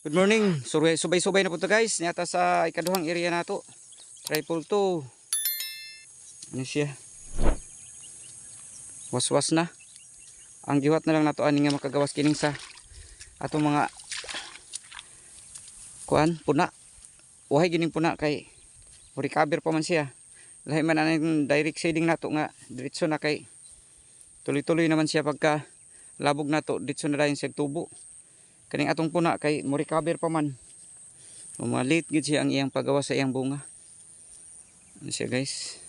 Good morning. Subay-subay na po to guys. Nyata sa ikaduhang area nato. Triple to. Ano siya? Was-was na. Ang giwat na lang nato ani nga makagawas kining sa atong mga kuan puna. Uhay gining puna kay recover pa man siya. Lahi man ang direct shading nato nga diretso na kay tuloy-tuloy naman siya pagka labog nato diretso na dayon siya tubo. Kaning atong puna kay mo recover pa man. Umalit gid siya ang iyang paggawa sa iyang bunga. Ano siya guys?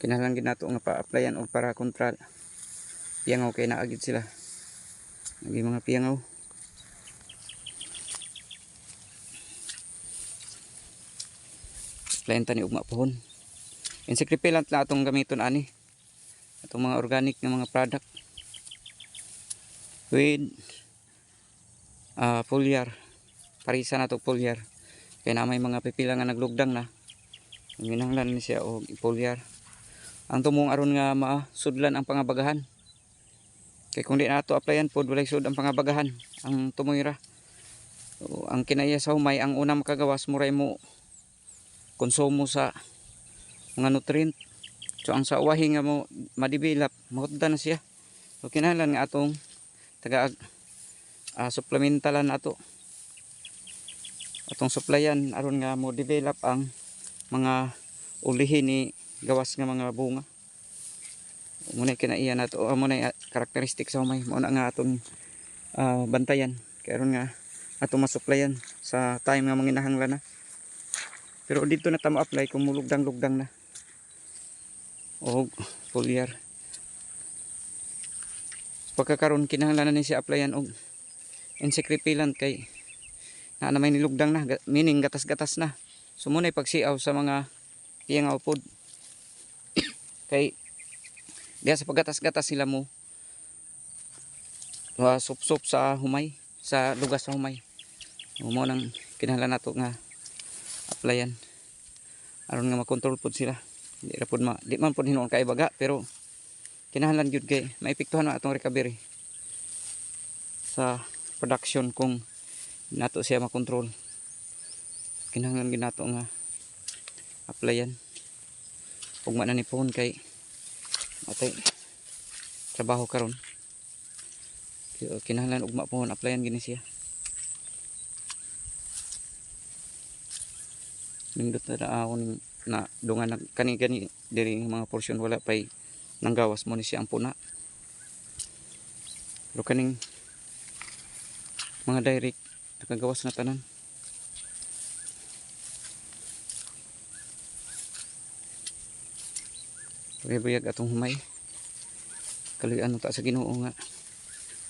Kinahanglan gid nato nga pa-applyan og para kontrol. Piyangaw kay naagid sila. Nagi mga piyangaw. Applyan tani ugma pohon. Insect repellent na atong gamiton ani. Atong mga organic nga mga product. With foliar, parisa na to foliar kaya na may mga pipila nga naglugdang na minahanglan ni siya og foliar ang tumong aron nga masudlan ang pangabagahan kay kung di nato applyan pod walay sud ang pangabagahan ang tumoy ra. So, ang kinaya sa humay ang unang makagawas muray mo konsumo sa mga nutrient, so ang sa uwahi nga mo madevelop mahutdan na siya. So kinahanglan nga atong taga supplementalan ato atong supplyan aron nga mo develop ang mga ulihin ni gawas nga mga bunga. Muna kinaiya nato muna karakteristik sa humay muna nga atong bantayan kay aron nga atong masupplyan sa time nga manginahanglan na. Pero dito na ta ma-apply kung mulugdang-lugdang na og foliar. Pagkakaroon kinahanglan na siya applyan og insect repellent kay na may nilugdang na meaning gatas-gatas na. So muna pagsiaw sa mga piyangaw pod kay diha sa paggatas-gatas sila mo sup-sup sa humay sa lugas sa humay. Mo nang kinahanglan nato nga applyan aron nga makontrol pod sila. Di man pod hinuon kay baga pero kinahanglan gyud kay maepektuhan na atong recovery sa production kung nato siya makontrol. Kinahanglan gyud nato nga applyan ug man ni pohon kay atay trabaho karon. Kinahanglan ugma pohon applyan gini siya. Nindot na akong na dungan kani-kani diri mga porsyon wala pay nanggawas mo ni siya ang puna. Pero kaning mga direct nakagawas na tanan. Buyag atong humay. Kaluyan ta sa Ginoo nga.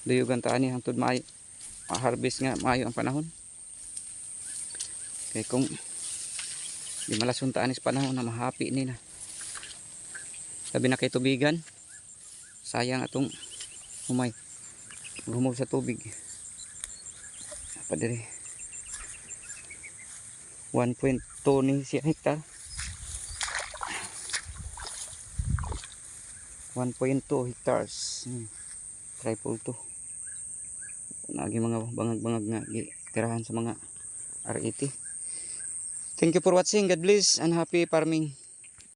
Dayugan ta ani hangtod ma-harvest nga maayo ang panahon. Kay kung di malason ta ani sa panahon na mahapi ni na. Sabi na kay tubigan, sayang atong humay humog sa tubig. Apa diri 1.2 ni siya hektar 1.2 hectares. Triple to nagi mga bangag-bangag nga tirahan sa mga R80. Thank you for watching. God bless and happy farming.